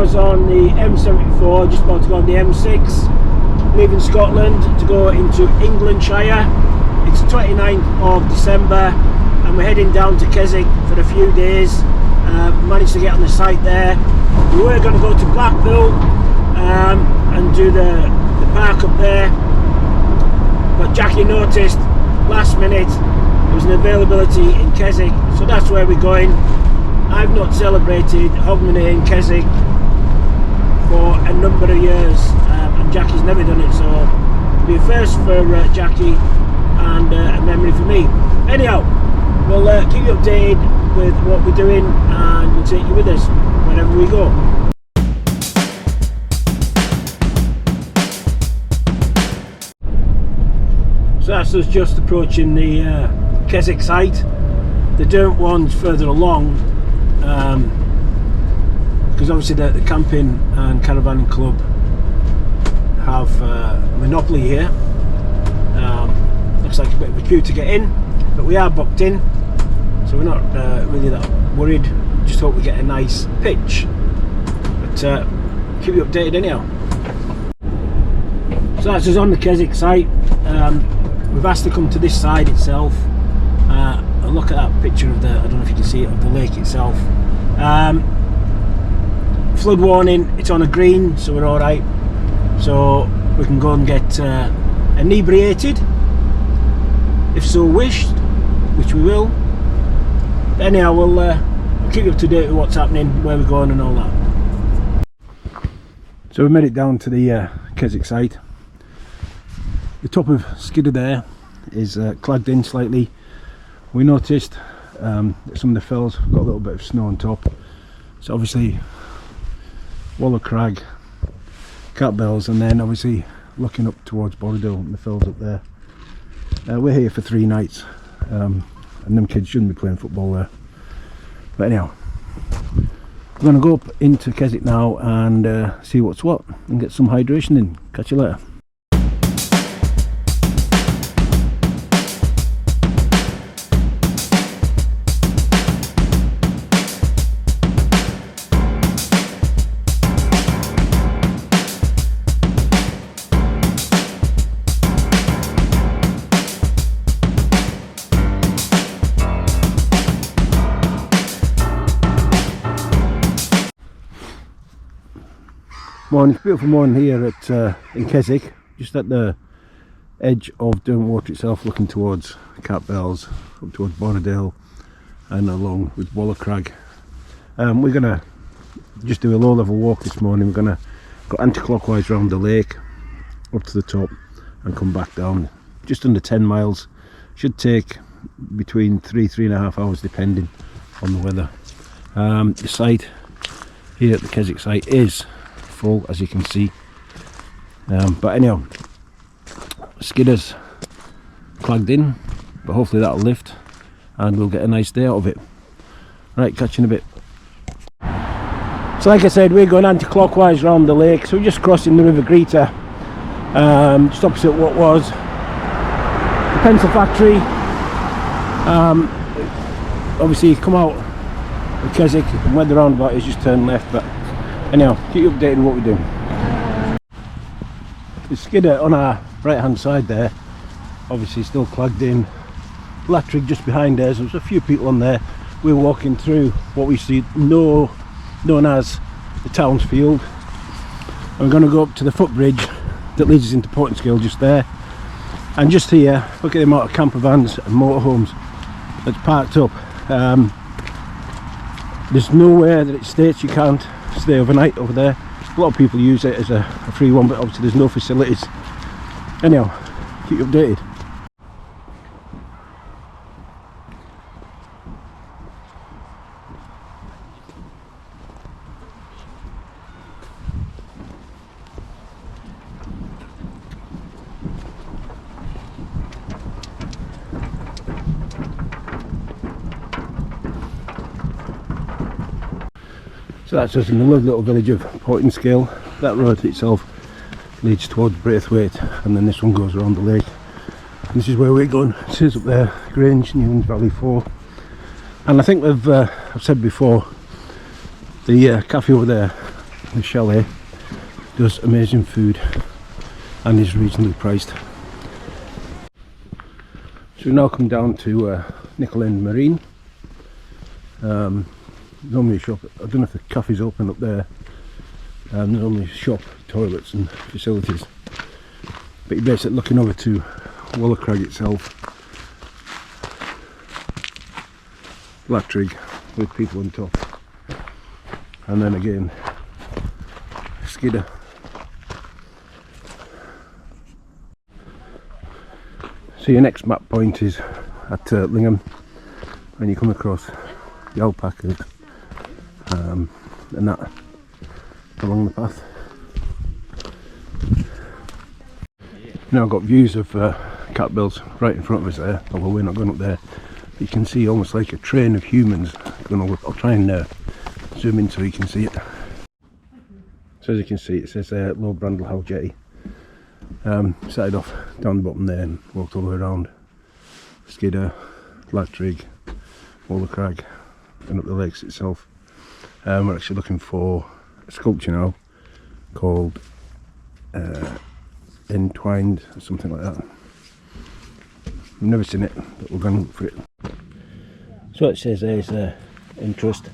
was on the M74, just about to go on the M6, leaving Scotland to go into Englandshire. It's the 29th of December and we're heading down to Keswick for a few days. Managed to get on the site there. We were going to go to Blackpool and do the park up there, but Jackie noticed last minute there was an availability in Keswick, so that's where we're going. I've not celebrated Hogmanay in Keswick for a number of years, and Jackie's never done it, so it'll be a first for Jackie and a memory for me. Anyhow, we'll keep you updated with what we're doing and we'll take you with us wherever we go. So that's us just approaching the Keswick site. The Derwent one's further along, because obviously the camping and caravan club have monopoly here. Looks like a bit of a queue to get in, but we are booked in, so we're not really that worried. Just hope we get a nice pitch, but keep you updated anyhow. So that's us on the Keswick site. We've asked to come to this side itself and look at that picture of the, I don't know if you can see it, of the lake itself. Flood warning, it's on a green, so we're alright, so we can go and get inebriated if so wished, which we will. But anyhow, we'll keep you up to date with what's happening, where we're going and all that. So we made it down to the Keswick site. The top of Skidder there is clagged in slightly. We noticed that some of the fells got a little bit of snow on top, so obviously Wall of Crag, Cat Bells, and then obviously looking up towards Borrowdale and the fells up there. We're here for 3 nights, and them kids shouldn't be playing football there. But anyhow, we're going to go up into Keswick now and see what's what and get some hydration in. Catch you later. Morning, beautiful morning here at in Keswick, just at the edge of Derwentwater itself, looking towards Cat Bells, up towards Borrowdale and along with Wall of Crag. We're going to just do a low level walk this morning. We're going to go anti-clockwise around the lake up to the top and come back down, just under 10 miles. Should take between 3–3.5 hours depending on the weather. The site here at the Keswick site is full, as you can see, but anyhow, Skidder's clagged in, but hopefully that'll lift and we'll get a nice day out of it. Right, catch you in a bit. So like I said, we're going anti-clockwise around the lake, so we're just crossing the River Greeter, just opposite what was the pencil factory. Obviously you come out of Keswick and where the roundabout is, just turn left, but anyhow, keep you updated on what we're doing. The Skidder on our right hand side there, obviously still clagged in. Latrig just behind us, there's a few people on there. We're walking through what we see known as the Townsfield. And we're going to go up to the footbridge that leads us into Portinscale just there. And just here, look at the amount of camper vans and motorhomes that's parked up. There's nowhere that it states you can't stay overnight over there. A lot of people use it as a free one, but obviously there's no facilities. Anyhow, keep you updated. So that's just in the lovely little village of Portinscale. That road itself leads towards Braithwaite, and then this one goes around the lake. And this is where we're going. It says up there, Grange, Newlands Valley 4. And I think I've said before, the cafe over there the chalet does amazing food and is reasonably priced. So we now come down to Nickel End Marine. There's only a shop, I don't know if the cafe's open up there. There's only a shop, toilets and facilities. But you're basically looking over to Wallercrag itself. Latrig with people on top. And then again, Skidder. So your next map point is at Lingham, when you come across the alpacas and that along the path. Now I've got views of catbells right in front of us there, although we're not going up there. But you can see almost like a train of humans going over. I'll try and zoom in so you can see it. So as you can see, it says Low Brandle Howe Jetty. Started off down the bottom there and walked all the way around Skidder, Latrig, Wallercrag and up the lakes itself. We're actually looking for a sculpture now called Entwined or something like that. I've never seen it, but we're going to look for it. So it says there's interest.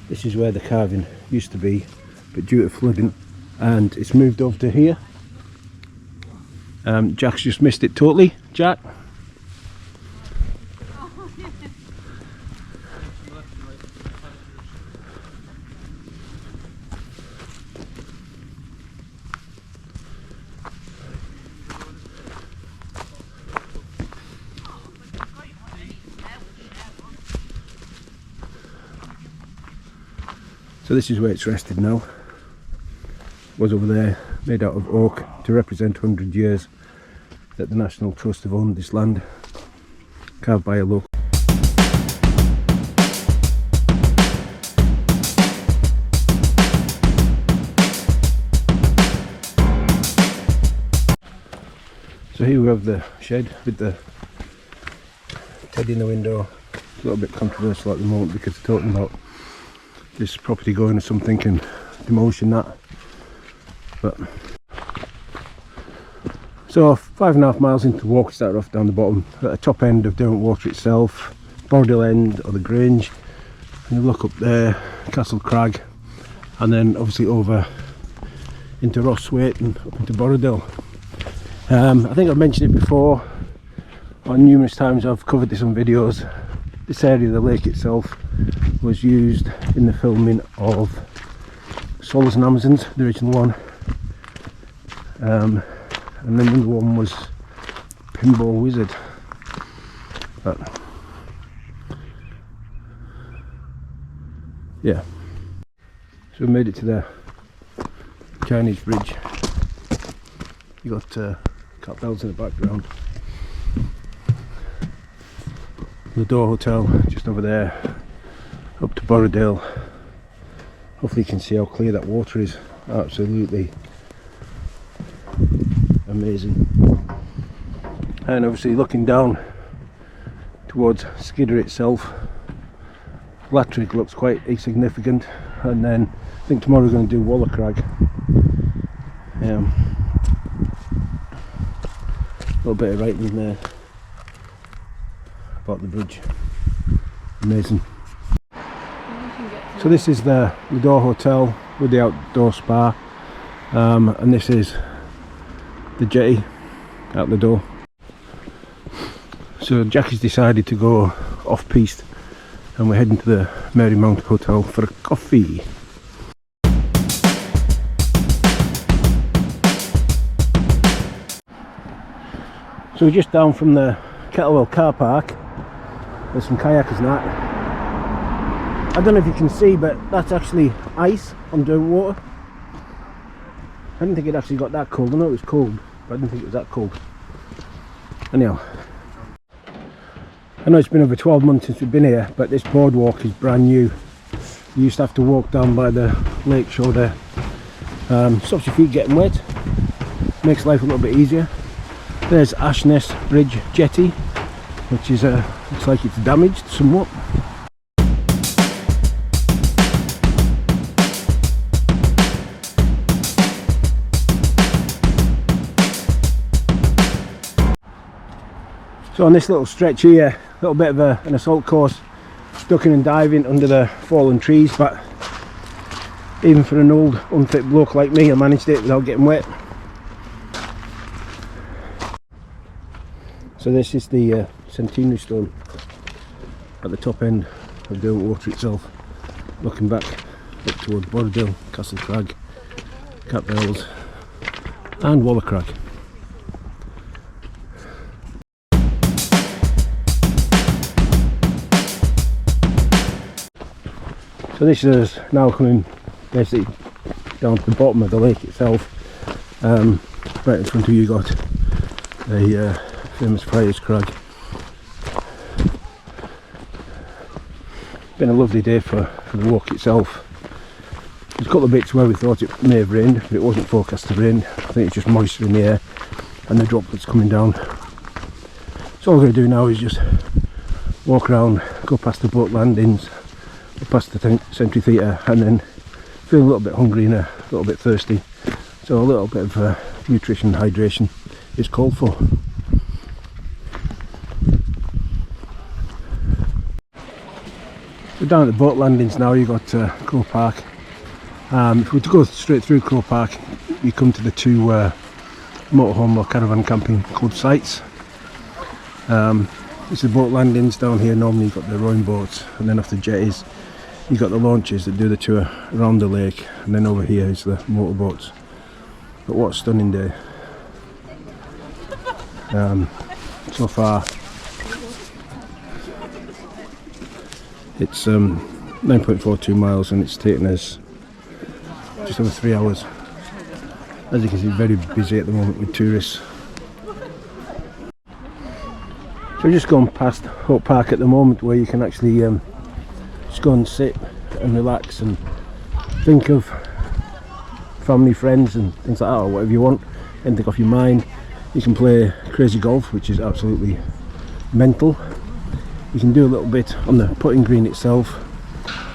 This is where the carving used to be, but due to flooding, and it's moved over to here. Jack's just missed it totally. Jack? So this is where it's rested now. Was over there, made out of oak to represent 100 years that the National Trust have owned this land, carved by a local. So here we have the shed with the teddy in the window. It's a little bit controversial at the moment because they're talking about this property going or something and demolishing that. But so 5.5 miles into the walk, we started off down the bottom at the top end of Derwentwater itself, Borrowdale End or the Grange, and you look up there, Castle Crag, and then obviously over into Rosswaite and up into Borrowdale. I think I've mentioned it before, on numerous times I've covered this on videos. This area of the lake itself was used in the filming of Solars and Amazons, the original one. And then the other one was Pinball Wizard. But yeah, so we made it to the Chinese bridge. You got cat bells in the background. The Door Hotel just over there, up to Borrowdale. Hopefully you can see how clear that water is. Absolutely amazing. And obviously looking down towards Skidder itself, Latrig looks quite insignificant, and then I think tomorrow we're going to do Wallercrag. A little bit of writing there about the bridge. Amazing. So this is the Door Hotel with the outdoor spa, and this is the jetty out the door. So Jack has decided to go off piste and we're heading to the Marymount Hotel for a coffee. So we're just down from the Kettlewell car park. There's some kayakers and that. I don't know if you can see, but that's actually ice on Derwentwater. I didn't think it actually got that cold. I know it was cold, but I didn't think it was that cold. Anyhow, I know it's been over 12 months since we've been here, but this boardwalk is brand new. You used to have to walk down by the lake shore there. Stops your feet getting wet, makes life a little bit easier. There's Ashness Bridge Jetty, which is looks like it's damaged somewhat. So on this little stretch here, a little bit of an assault course, ducking and diving under the fallen trees, but even for an old unfit bloke like me, I managed it without getting wet. So this is the centenary stone at the top end of Derwentwater itself, looking back up towards Borodale, Castle Crag, Cap Bells and Waller Crag. So this is now coming basically down to the bottom of the lake itself. Right in front of you got the famous Friars Crag. Been a lovely day for the walk itself. There's a couple of bits where we thought it may have rained, but it wasn't forecast to rain. I think it's just moisture in the air and the droplets coming down. So all we're going to do now is just walk around, go past the boat landings, go past the Century Theatre, and then feeling a little bit hungry and a little bit thirsty. So a little bit of nutrition and hydration is called for. We're down at the boat landings now. You've got Crow Park. If we were to go straight through Crow Park, you come to the two motorhome or caravan camping club sites. This is the boat landings. Down here normally you've got the rowing boats, and then off the jetties you've got the launches that do the tour around the lake, and then over here is the motorboats. But what a stunning day. So far it's 9.42 miles and it's taken us just over 3 hours. As you can see, very busy at the moment with tourists. So we're just going past Hope Park at the moment, where you can actually just go and sit and relax and think of family, friends and things like that, or whatever you want, anything off your mind. You can play crazy golf, which is absolutely mental. You can do a little bit on the putting green itself,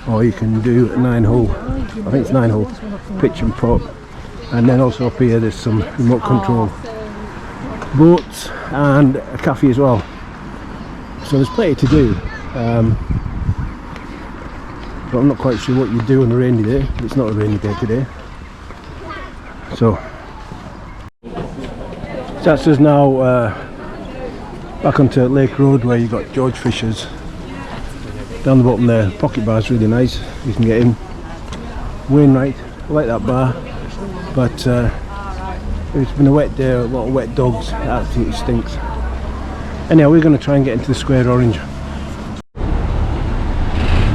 or you can do a 9-hole, I think it's 9-hole pitch and putt. And then also up here there's some remote control boats and a cafe as well. So there's plenty to do, but I'm not quite sure what you do on a rainy day. It's not a rainy day today. So that's us now back onto Lake Road, where you got George Fisher's down the bottom there. Pocket bar is really nice, you can get in. Wainwright, I like that bar, but it's been a wet day, a lot of wet dogs, it absolutely stinks. Anyhow, we're going to try and get into the Square Orange.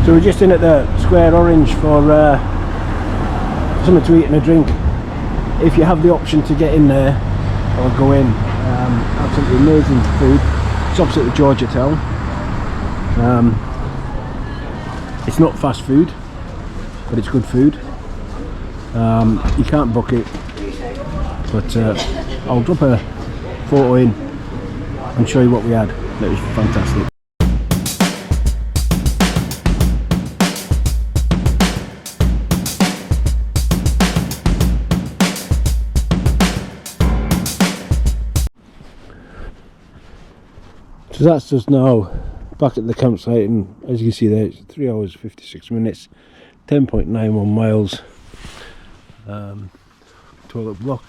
So we're just in at the Square Orange for something to eat and a drink. If you have the option to get in there or go in, absolutely amazing food. It's opposite the Georgia Town. It's not fast food, but it's good food. You can't book it, but I'll drop a photo in and show you what we had. It was fantastic. So that's just now back at the campsite, and as you can see there, it's 3 hours 56 minutes, 10.91 miles, toilet block,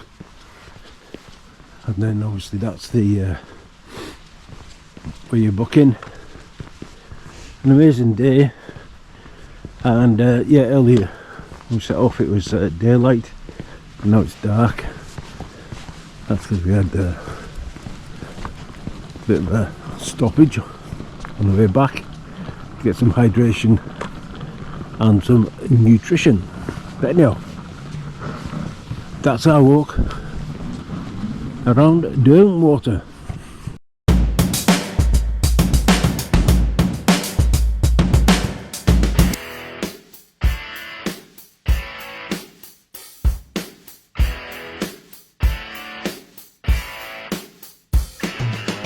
and then obviously that's the where you book in. An amazing day, and yeah, earlier we set off it was daylight, and now it's dark. That's because we had a bit of a stoppage on the way back to get some hydration and some nutrition. But anyhow, that's our walk around Derwentwater.